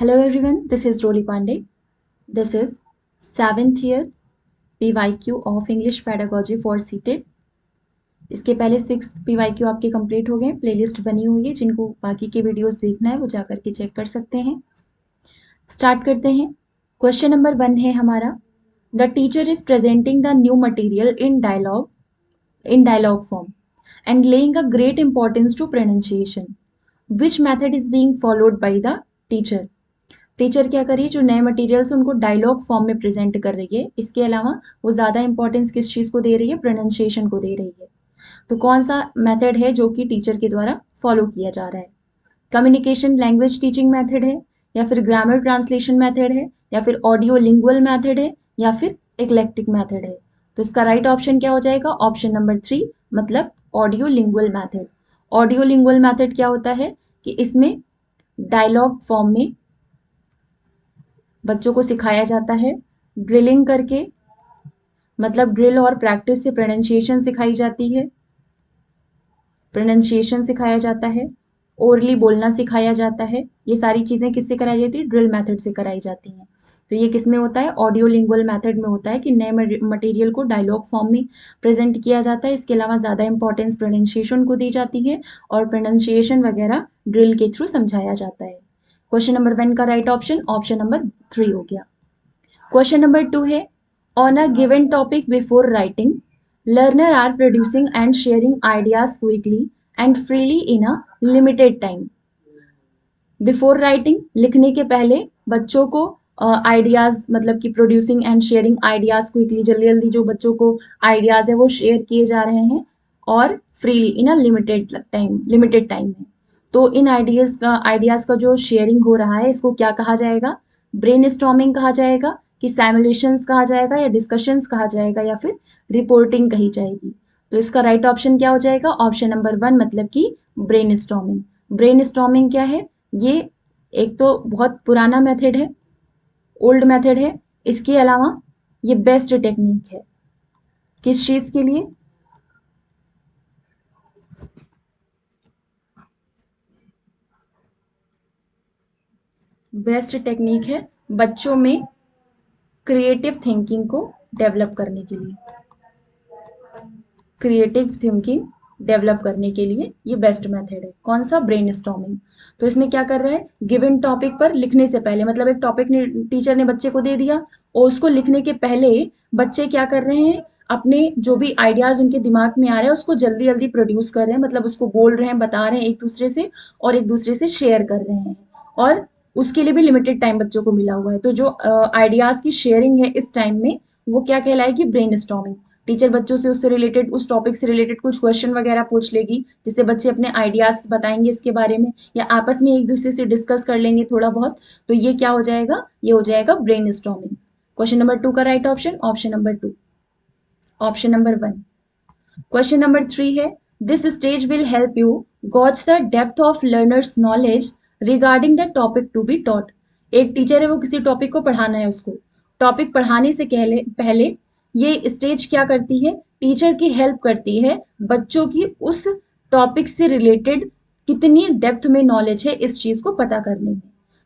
Hello everyone, this is Roli Pandey. This is 7th year PYQ of English Pedagogy for CTET. इसके पहले 6th PYQ आपके complete हो गए, playlist बनी हुई है, जिनको बाकी के वीडियोस देखना है वो जाकर के चेक कर सकते हैं। स्टार्ट करते हैं। क्वेश्चन नंबर 1 है हमारा, the teacher is presenting the new material in dialogue form and laying a great importance to pronunciation. Which method is being followed by the teacher? Teacher क्या कर रही है, जो नए मटेरियल्स उनको डायलॉग फॉर्म में प्रेजेंट कर रही है। इसके अलावा वो ज़्यादा इंपॉर्टेंस किस चीज़ को दे रही है, प्रोनाउंसिएशन को दे रही है। तो कौन सा मेथड है जो कि टीचर के द्वारा फॉलो किया जा रहा है? कम्युनिकेशन लैंग्वेज टीचिंग मेथड है, या फिर ग्रामर ट्रांसलेशन मेथड है, या फिर ऑडियो लिंगुअल मेथड है, या फिर इक्लेक्टिक मेथड है? तो इसका राइट ऑप्शन क्या हो जाएगा? ऑप्शन नंबर 3, मतलब audio lingual method. Audio lingual method क्या होता है कि इसमें डायलॉग फॉर्म में बच्चों को सिखाया जाता है, ड्रिलिंग करके, मतलब ड्रिल और प्रैक्टिस से प्रोनाउंसिएशन सिखाई जाती है, प्रोनाउंसिएशन सिखाया जाता है, ओरली बोलना सिखाया जाता है। ये सारी चीज़ें किससे कराई जाती है? ड्रिल मेथड से कराई जाती हैं। तो ये किस में होता है? ऑडियो लिंगुअल मेथड में होता है कि नए मटेरियल को डायलॉग फॉर्म में प्रेजेंट किया जाता है। इसके अलावा ज़्यादा इंपॉर्टेंस प्रोनाउंसिएशन को दी जाती है और प्रोनाउंसिएशन वगैरह ड्रिल के थ्रू समझाया जाता है। क्वेश्चन नंबर 1 का राइट ऑप्शन ऑप्शन नंबर 3 हो गया। क्वेश्चन नंबर 2 है, on a given topic before writing, learner are producing and sharing ideas quickly and freely in a limited time. Before writing, लिखने के पहले बच्चों को आइडियाज मतलब कि producing and sharing ideas quickly, जल्दी जल्दी जो बच्चों को आइडियाज है वो शेयर किए जा रहे हैं और freely in a limited time में। तो इन आइडियाज का जो शेयरिंग हो रहा है इसको क्या कहा जाएगा? ब्रेन स्टॉर्मिंग कहा जाएगा, कि सैमुलेशंस कहा जाएगा, या डिस्कशंस कहा जाएगा, या फिर रिपोर्टिंग कही जाएगी? तो इसका राइट ऑप्शन क्या हो जाएगा? ऑप्शन नंबर 1, मतलब कि ब्रेन स्टॉर्मिंग। ब्रेन स्टॉर्मिंग क्या है? ये एक तो बहुत पुराना मेथड है, ओल्ड मेथड है। इसके अलावा ये बेस्ट टेक्निक है किस चीज के लिए? बेस्ट टेक्निक है बच्चों में क्रिएटिव थिंकिंग को डेवलप करने के लिए। क्रिएटिव थिंकिंग डेवलप करने के लिए ये बेस्ट मेथड है। कौन सा? Brain storming. तो इसमें क्या कर रहा है? गिवन टॉपिक पर लिखने से पहले, मतलब एक टॉपिक ने टीचर ने बच्चे को दे दिया और उसको लिखने के पहले बच्चे क्या कर रहे हैं? अपने जो भी आइडियाज उनके दिमाग में आ रहे हैं उसको जल्दी जल्दी प्रोड्यूस कर रहे हैं, मतलब उसको बोल रहे हैं, बता रहे हैं एक दूसरे से, और एक दूसरे से शेयर कर रहे हैं। और उसके लिए भी लिमिटेड टाइम बच्चों को मिला हुआ है। तो जो आइडियाज की शेयरिंग है इस टाइम में, वो क्या कहलाएगी? Brain storming. टीचर बच्चों से उससे रिलेटेड, उस टॉपिक से रिलेटेड कुछ क्वेश्चन वगैरह पूछ लेगी, जिससे बच्चे अपने आइडियाज बताएंगे इसके बारे में, या आपस में एक दूसरे से डिस्कस कर लेंगे थोड़ा बहुत। तो ये क्या हो जाएगा? ये हो जाएगा ब्रेन स्टॉर्मिंग। क्वेश्चन नंबर 2 का right option option number 2, option number 1। Question number 3 है, this stage will help you gauge the depth of learners knowledge regarding the topic to be taught. एक टीचर है, वो किसी टॉपिक को पढ़ाना है, उसको टॉपिक पढ़ाने से पहले ये स्टेज क्या करती है? टीचर की हेल्प करती है बच्चों की उस टॉपिक से रिलेटेड कितनी डेप्थ में नॉलेज है इस चीज को पता करने में।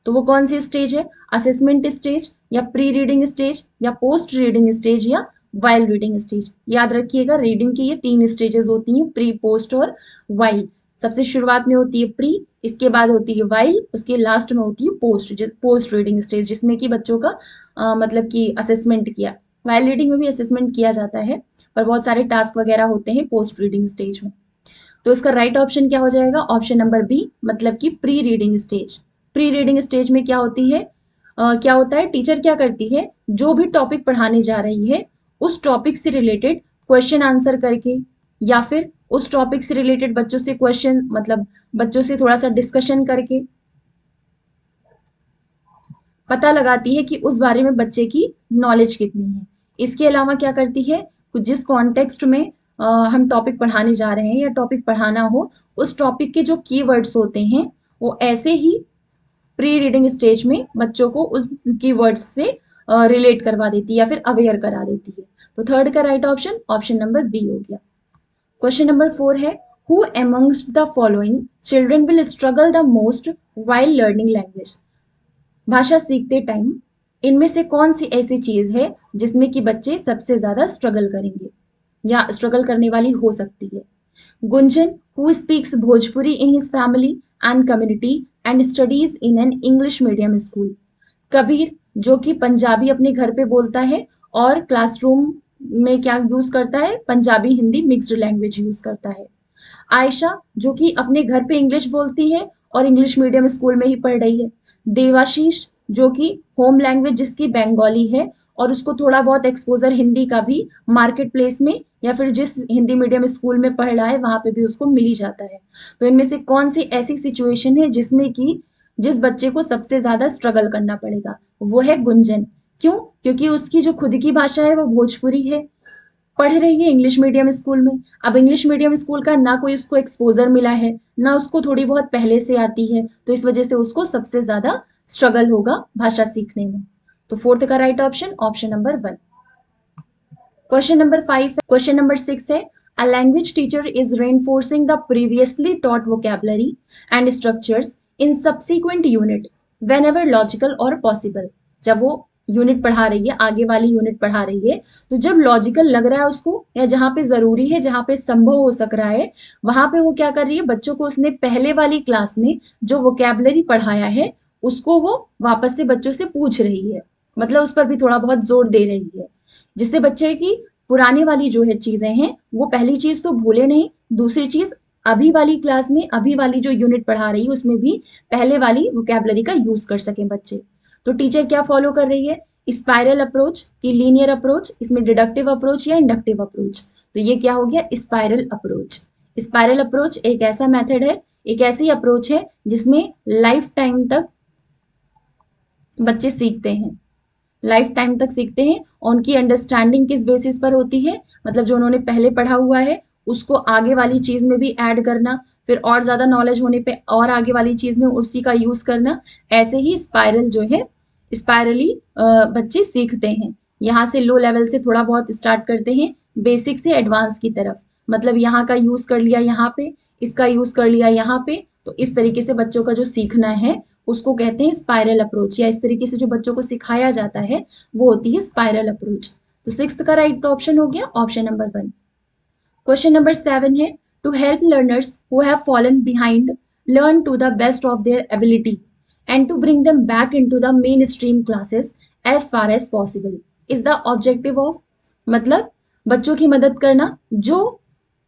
तो वो कौन सी स्टेज है? असेसमेंट स्टेज, या प्री रीडिंग स्टेज, या पोस्ट रीडिंग स्टेज, या वाइल रीडिंग स्टेज? याद रखिएगा, रीडिंग की ये 3 स्टेजेस होती हैं, प्री, पोस्ट और वाइल। सबसे शुरुआत में होती है प्री, इसके बाद होती है वाइल, उसके लास्ट में होती है पोस्ट रीडिंग स्टेज, जिसमें कि बच्चों का मतलब कि असेसमेंट किया। वाइल रीडिंग में भी असेसमेंट किया जाता है, पर बहुत सारे टास्क वगैरह होते हैं पोस्ट रीडिंग स्टेज में। तो इसका राइट ऑप्शन क्या हो जाएगा? ऑप्शन नंबर बी, मतलब कि pre reading stage. Pre reading stage में क्या होती है? क्या होता है? टीचर क्या करती है, जो भी टॉपिक पढ़ाने जा रही है उस टॉपिक से रिलेटेड क्वेश्चन आंसर करके, या फिर उस टॉपिक से रिलेटेड बच्चों से क्वेश्चन, मतलब बच्चों से थोड़ा सा डिस्कशन करके पता लगाती है कि उस बारे में बच्चे की नॉलेज कितनी है। इसके अलावा क्या करती है? जिस कॉन्टेक्स्ट में हम टॉपिक पढ़ाने जा रहे हैं या टॉपिक पढ़ाना हो, उस टॉपिक के जो कीवर्ड्स होते हैं वो ऐसे ही प्री रीडिंग स्टेज में बच्चों को उस कीवर्ड्स से रिलेट करवा देती है या फिर अवेयर करा देती है। तो थर्ड का right option option number B हो गया। क्वेश्चन नंबर 4 है, who amongst the following children will struggle the most while learning language? भाषा सीखते टाइम इनमें से कौन सी ऐसी चीज है जिसमें कि बच्चे सबसे ज्यादा स्ट्रगल करेंगे या स्ट्रगल करने वाली हो सकती है? Gunjan, who speaks Bhojpuri in his family and community and studies in an English medium school. Kabir, जो कि पंजाबी अपने घर पे बोलता है और क्लासरूम में क्या यूज करता है, Punjabi Hindi mixed language use करता है। आयशा, जो कि अपने घर पे इंग्लिश बोलती है और इंग्लिश मीडियम स्कूल में ही पढ़ रही है। देवाशीष, जो कि होम लैंग्वेज जिसकी बंगाली है और उसको थोड़ा बहुत एक्सपोजर हिंदी का भी मार्केट प्लेस में या फिर जिस हिंदी मीडियम स्कूल में पढ़ रहा है वहां पे भी उसको मिल ही जाता है। तो इनमें से कौन सी ऐसी सिचुएशन है जिसमें कि जिस बच्चे को सबसे ज्यादा स्ट्रगल करना पड़ेगा? वो है गुंजन। क्यों? क्योंकि उसकी जो खुद की भाषा है वो भोजपुरी है, पढ़ रही है इंग्लिश मीडियम स्कूल में। अब इंग्लिश मीडियम स्कूल का ना कोई उसको एक्सपोजर मिला है, ना उसको थोड़ी बहुत पहले से आती है, तो इस वजह से उसको सबसे ज्यादा स्ट्रगल होगा भाषा सीखने में। तो फोर्थ का right option option number 1। Question number 5 है। क्वेश्चन नंबर 6 है, a language teacher is reinforcing the previously taught vocabulary and structures in subsequent unit when ever logical और पॉसिबल। जब वो यूनिट पढ़ा रही है, आगे वाली यूनिट पढ़ा रही है, तो जब लॉजिकल लग रहा है उसको या जहां पे जरूरी है, जहां पे संभव हो सक रहा है, वहां पे वो क्या कर रही है, बच्चों को उसने पहले वाली क्लास में जो वोकेबलरी पढ़ाया है उसको वो वापस से बच्चों से पूछ रही है, मतलब उस पर भी थोड़ा बहुत जोर दे रही है, जिससे बच्चे की पुरानी वाली जो है चीजें हैं वो पहली चीज तो भूले नहीं, दूसरी चीज अभी वाली क्लास में अभी वाली जो यूनिट पढ़ा रही है उसमें भी पहले वाली वोकेबलरी का यूज कर सके बच्चे। तो टीचर क्या फॉलो कर रही है, स्पाइरल अप्रोच की लीनियर अप्रोच, इसमें डिडक्टिव अप्रोच या इंडक्टिव अप्रोच? तो ये क्या हो गया, स्पाइरल अप्रोच। स्पाइरल अप्रोच एक ऐसा मेथड है, एक ऐसी अप्रोच है जिसमें लाइफ टाइम तक बच्चे सीखते हैं, लाइफ टाइम तक सीखते हैं। और उनकी अंडरस्टैंडिंग किस बेसिस पर होती है, मतलब जो उन्होंने पहले पढ़ा हुआ है उसको आगे वाली चीज में भी ऐड करना, फिर और ज्यादा नॉलेज होने पे और आगे वाली चीज में उसी का यूज करना। ऐसे ही स्पाइरल जो है, स्पाइरली बच्चे सीखते हैं। यहाँ से लो लेवल से थोड़ा बहुत स्टार्ट करते हैं, बेसिक से एडवांस की तरफ, मतलब यहाँ का यूज कर लिया यहाँ पे, इसका यूज कर लिया यहाँ पे। तो इस तरीके से बच्चों का जो सीखना है उसको कहते हैं स्पाइरल अप्रोच, या इस तरीके से जो बच्चों को सिखाया जाता है वो होती है स्पाइरल अप्रोच। तो सिक्स्थ का राइट ऑप्शन हो गया ऑप्शन नंबर 1। क्वेश्चन नंबर 7 है, to help learners who have fallen behind learn to the best of their ability and to bring them back into the mainstream classes as far as possible is the objective of. मतलब बच्चों की मदद करना जो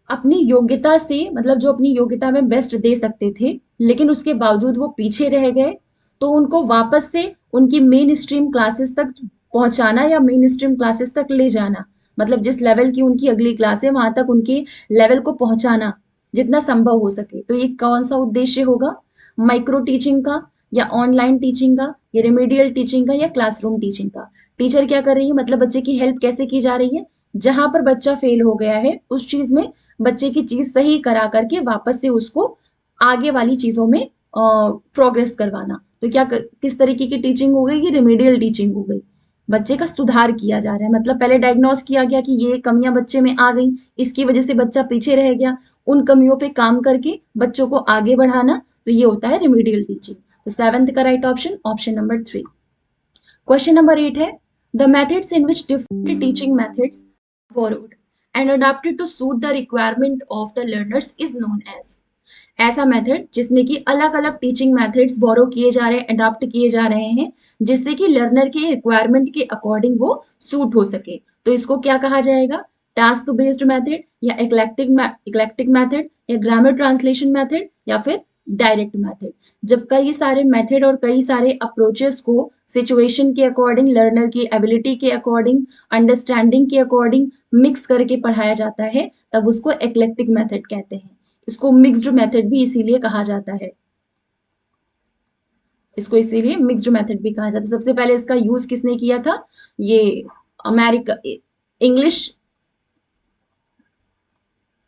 अपनी योग्यता से, मतलब जो अपनी योग्यता में बेस्ट दे सकते थे लेकिन उसके बावजूद वो पीछे रह गए, तो उनको वापस से उनकी मेन स्ट्रीम क्लासेस तक पहुंचाना या मेन स्ट्रीम क्लासेस तक ले जाना, मतलब जिस लेवल की उनकी अगली क्लास है वहां तक उनके लेवल को पहुंचाना जितना संभव हो सके। तो ये कौन सा उद्देश्य होगा, माइक्रो टीचिंग का या ऑनलाइन टीचिंग का या रेमेडियल टीचिंग का या क्लासरूम टीचिंग का? टीचर क्या कर रही है, मतलब बच्चे की हेल्प कैसे की जा रही है, जहां पर बच्चा फेल हो गया है उस चीज में बच्चे की चीज सही करा करके वापस से उसको आगे वाली चीजों में प्रोग्रेस करवाना। तो क्या किस तरीके की टीचिंग हो गई, ये रेमेडियल टीचिंग हो गई। बच्चे का सुधार किया जा रहा है, मतलब पहले डायग्नोस किया गया कि ये कमियां बच्चे में आ गई, इसकी वजह से बच्चा पीछे रह गया, उन कमियों पे काम करके बच्चों को आगे बढ़ाना, तो ये होता है रेमेडियल टीचिंग। तो सेवेंथ का right option option number 3। Question number 8 है, the methods in which different teaching methods borrowed and adapted to suit the requirement of the learners is known as। ऐसा मेथड जिसमें कि अलग अलग टीचिंग मेथड्स बोरो किए जा रहे हैं, अडॉप्ट किए जा रहे हैं, जिससे कि लर्नर के रिक्वायरमेंट के अकॉर्डिंग वो सूट हो सके, तो इसको क्या कहा जाएगा, टास्क बेस्ड मेथड या इक्लेक्टिक मेथड या ग्रामर ट्रांसलेशन मेथड या फिर डायरेक्ट मेथड। जब कई सारे मेथड और कई सारे अप्रोचेस को सिचुएशन के अकॉर्डिंग, लर्नर की एबिलिटी के अकॉर्डिंग, अंडरस्टैंडिंग के अकॉर्डिंग मिक्स करके पढ़ाया जाता है, तब उसको एक्लेक्टिक मेथड कहते हैं। इसको मिक्स्ड मेथड भी इसीलिए कहा जाता है, इसको इसीलिए मिक्स्ड मेथड भी कहा जाता है। सबसे पहले इसका यूज किसने किया था, ये अमेरिका इंग्लिश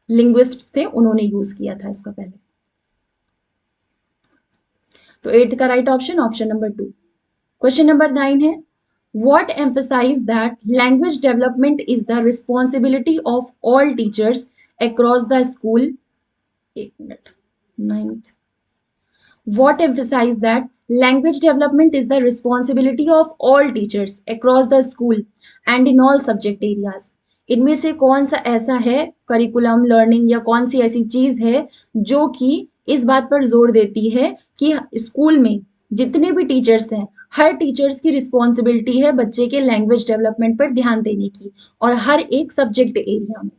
लिंग्विस्ट थे, उन्होंने यूज किया था इसका पहले। तो एट्थ का right option option number 2। Question number 9 है, what emphasize that language development is the responsibility of all teachers across the school। एक minute, 9th, what emphasize that language development is the responsibility of all teachers across the school and in all subject areas. इनमें से कौन सा ऐसा है curriculum learning या कौन सी ऐसी चीज है जो कि इस बात पर जोर देती है कि स्कूल में जितने भी टीचर्स हैं हर टीचर्स की रिस्पॉन्सिबिलिटी है बच्चे के लैंग्वेज डेवलपमेंट पर ध्यान देने की, और हर एक सब्जेक्ट एरिया में।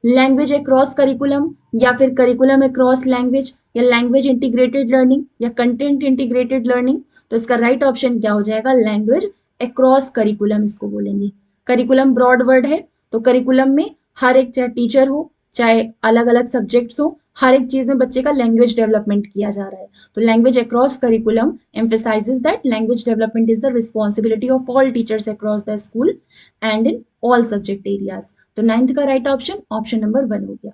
लैंग्वेज अक्रॉस करिकुलम या फिर करिकुलम अक्रॉस लैंग्वेज या लैंग्वेज इंटीग्रेटेड लर्निंग या कंटेंट इंटीग्रेटेड लर्निंग। तो इसका राइट ऑप्शन क्या हो जाएगा? लैंग्वेज अक्रॉस करिकुलम इसको बोलेंगे। करिकुलम ब्रॉड वर्ड है, तो करिकुलम में हर एक, चाहे टीचर हो चाहे अलग अलग सब्जेक्ट्स हो, हर एक चीज में बच्चे का लैंग्वेज डेवलपमेंट किया जा रहा है। तो language across curriculum emphasizes that language development is the responsibility of all teachers across the school and in all subject areas। तो नाइन्थ का राइट ऑप्शन ऑप्शन नंबर 1 हो गया।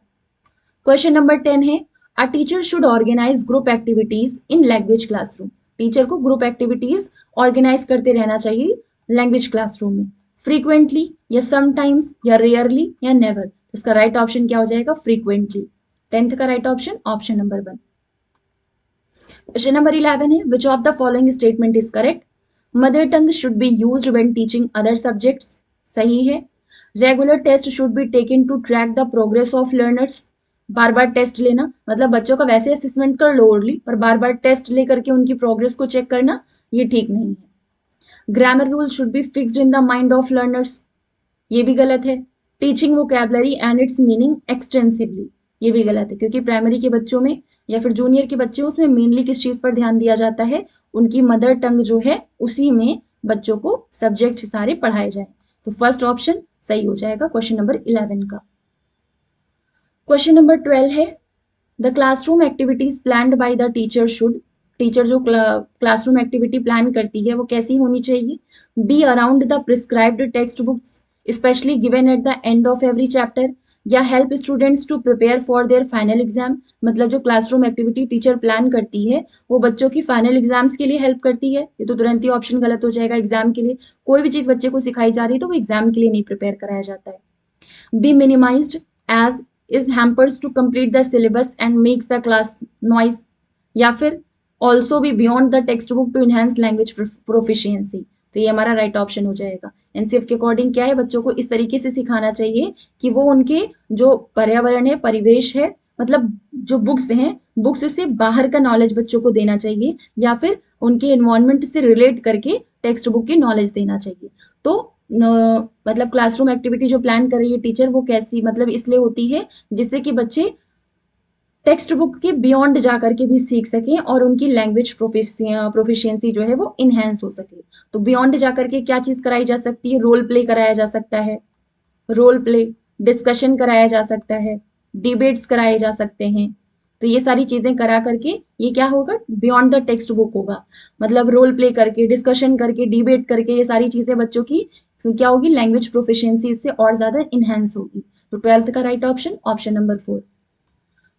क्वेश्चन नंबर 10 है, a teacher should organize group activities in language classroom. Teacher को group activities organize करते रहना चाहिए language classroom में, फ्रीक्वेंटली या समटाइम्स या रेयरली या नेवर। इसका राइट ऑप्शन क्या हो जाएगा? फ्रीक्वेंटली। 10th का right option option number 1। Question number 11 है, which of the following statement is correct? Mother tongue should be used when teaching other subjects. सही है। Regular test should be taken to track the progress of learners. बार बार test लेना, मतलब बच्चों का वैसे असेसमेंट कर लो ओरली, पर बार बार टेस्ट लेकर के उनकी प्रोग्रेस को चेक करना, ये ठीक नहीं है। Grammar rule should be fixed in the mind of learners. ये भी गलत है। Teaching vocabulary and it's meaning extensively, ये भी गलत है, क्योंकि प्राइमरी के बच्चों में या फिर जूनियर के बच्चे उसमें मेनली किस चीज पर ध्यान दिया जाता है? उनकी मदर टंग जो है उसी में बच्चों को सब्जेक्ट सारे पढ़ाए जाए। तो फर्स्ट ऑप्शन सही हो जाएगा क्वेश्चन नंबर 11 का। क्वेश्चन नंबर 12 है, the classroom activities planned by the teacher should. Teacher जो क्लासरूम एक्टिविटी प्लान करती है वो कैसी होनी चाहिए? Be around the prescribed text books specially given at the end of every chapter, या help students to prepare for their final exam. मतलब जो क्लासरूम एक्टिविटी टीचर प्लान करती है वो बच्चों की फाइनल एग्जाम्स के लिए हेल्प करती है। ये तो तुरंत ही ऑप्शन गलत हो जाएगा। एग्जाम के लिए कोई भी चीज बच्चे को सिखाई जा रही है तो वो एग्जाम के लिए नहीं प्रिपेयर कराया जाता है। Be minimized as is hampers to complete the syllabus and makes the class noise, या फिर also be beyond the textbook to enhance language proficiency। तो ये हमारा राइट ऑप्शन हो जाएगा। एनसीएफ के अकॉर्डिंग क्या है, बच्चों को इस तरीके से सिखाना चाहिए कि वो उनके जो पर्यावरण है, परिवेश है, मतलब जो बुक्स हैं, बुक्स से बाहर का नॉलेज बच्चों को देना चाहिए, या फिर उनके एनवायरनमेंट से रिलेट करके टेक्स्ट बुक की नॉलेज देना चाहिए। तो मतलब क्लासरूम एक्टिविटी जो प्लान कर रही है टीचर वो कैसी, मतलब इसलिए होती है जिससे कि बच्चे टेक्स्ट बुक के बियॉन्ड जा करके भी सीख सकें और उनकी लैंग्वेज प्रोफिशिएंसी जो है वो इनहेंस हो सके। तो बियॉन्ड जा करके क्या चीज कराई जा सकती है? रोल प्ले कराया जा सकता है, रोल प्ले, डिस्कशन कराया जा सकता है, डिबेट्स कराए जा सकते हैं। तो ये सारी चीजें करा करके ये क्या होगा? बियॉन्ड द टेक्स्ट बुक होगा। मतलब रोल प्ले करके, डिस्कशन करके, डिबेट करके ये सारी चीजें बच्चों की क्या होगी? लैंग्वेज प्रोफिशिएंसी इससे और ज्यादा इनहेंस होगी। तो 12th का right option option number 4।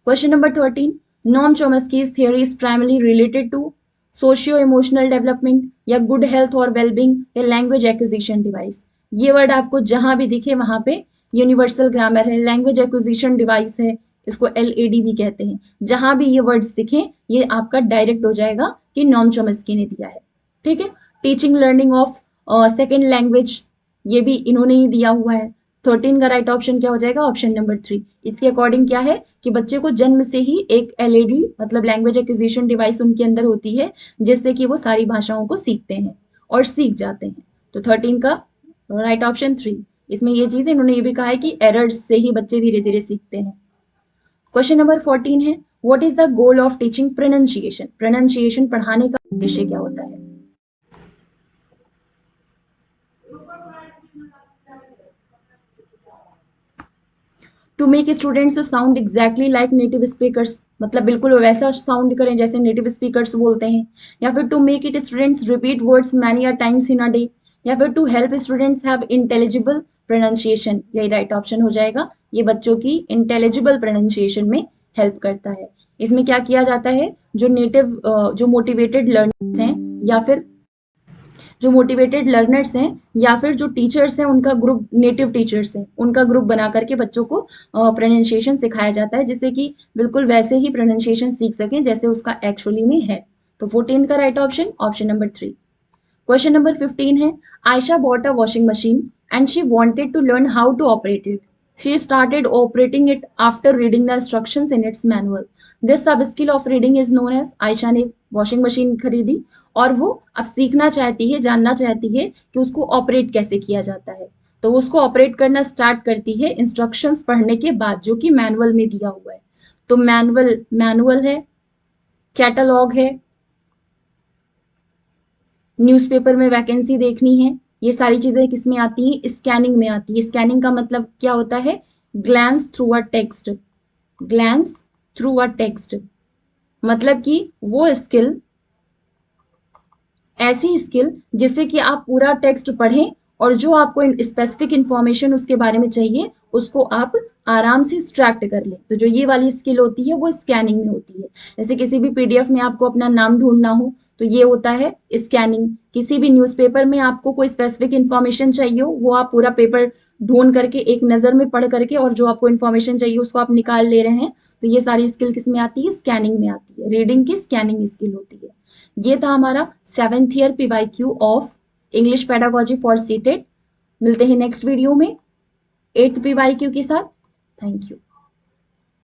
Question number 13, Noam Chomsky's theory is primarily related to socio emotional development या गुड हेल्थ और वेलबींग या लैंग्वेज एक्विजिशन डिवाइस। ये वर्ड आपको जहां भी दिखे वहां पे यूनिवर्सल ग्रामर है, लैंग्वेज एक्विजिशन डिवाइस है, इसको LAD भी कहते हैं। जहां भी ये वर्ड्स दिखे ये आपका डायरेक्ट हो जाएगा कि नॉम चॉम्स्की ने दिया है। ठीक है। Teaching learning of second language, ये भी इन्होंने ही दिया हुआ है। 13 का राइट ऑप्शन क्या हो जाएगा? Option number 3। इसके अकॉर्डिंग क्या है कि बच्चे को जन्म से ही एक LAD मतलब लैंग्वेज एक्विजिशन डिवाइस उनके अंदर होती है, जिससे कि वो सारी भाषाओं को सीखते हैं और सीख जाते हैं। तो 13 का राइट ऑप्शन 3। इसमें ये चीज इन्होंने ये भी कहा है कि एरर्स से ही बच्चे धीरे धीरे सीखते हैं। क्वेश्चन नंबर 14 है, what is the goal of teaching pronunciation? Pronunciation पढ़ाने का उद्देश्य क्या होता है? To make students sound exactly like native speakers, मतलब बिल्कुल वैसा साउंड करें जैसे नेटिव स्पीकर्स बोलते हैं। या फिर to make it students repeat words many times in a day, या फिर to help students have intelligible pronunciation. यही राइट ऑप्शन हो जाएगा। ये बच्चों की इंटेलिजिबल प्रोनाउंसिएशन में हेल्प करता है। इसमें क्या किया जाता है? जो नेटिव जो मोटिवेटेड लर्नर्स हैं या फिर जो मोटिवेटेड लर्नर्स हैं या फिर जो टीचर्स हैं उनका ग्रुप, नेटिव टीचर्स हैं उनका ग्रुप बना करके बच्चों को प्रोनाउंसिएशन सिखाया जाता है, जिससे कि बिल्कुल वैसे ही प्रोनाउंसिएशन सीख सकें जैसे उसका एक्चुअली में है। तो 14th का right option option number 3। Question number 15 है, Ayesha bought a washing machine and she wanted to learn how to operate it. She started operating it after reading the instructions in its manual. This sub skill of reading is known as, Ayesha ने washing machine खरीदी और वो अब सीखना चाहती है, जानना चाहती है कि उसको ऑपरेट कैसे किया जाता है। तो उसको ऑपरेट करना स्टार्ट करती है इंस्ट्रक्शंस पढ़ने के बाद, जो कि मैनुअल में दिया हुआ है। तो मैनुअल है, कैटलॉग है, न्यूज़पेपर में वैकेंसी देखनी है, ये सारी चीजें किस में आती हैं? स्कैनिंग में आती है। स्कैनिंग का मतलब क्या होता है? Glance through a text. Glance through a text मतलब कि वो स्किल, ऐसी स्किल जिससे कि आप पूरा टेक्स्ट पढ़ें और जो आपको स्पेसिफिक इंफॉर्मेशन उसके बारे में चाहिए उसको आप आराम से एक्सट्रैक्ट कर लें। तो जो ये वाली स्किल होती है वो स्कैनिंग में होती है। जैसे किसी भी पीडीएफ में आपको अपना नाम ढूंढना हो तो ये होता है स्कैनिंग। किसी भी न्यूज़पेपर में आपको कोई स्पेसिफिक इंफॉर्मेशन चाहिए हो, वो आप पूरा पेपर ढूंढ करके एक नज़र में पढ़ करके और जो आपको इन्फॉर्मेशन चाहिए उसको आप निकाल ले रहे हैं, तो ये सारी स्किल किस में आती है? स्कैनिंग में आती है। रीडिंग की स्कैनिंग स्किल होती है। ये था हमारा 7th year PYQ of English pedagogy for CTET. मिलते हैं नेक्स्ट वीडियो में 8th पीवाईक्यू के साथ। Thank you.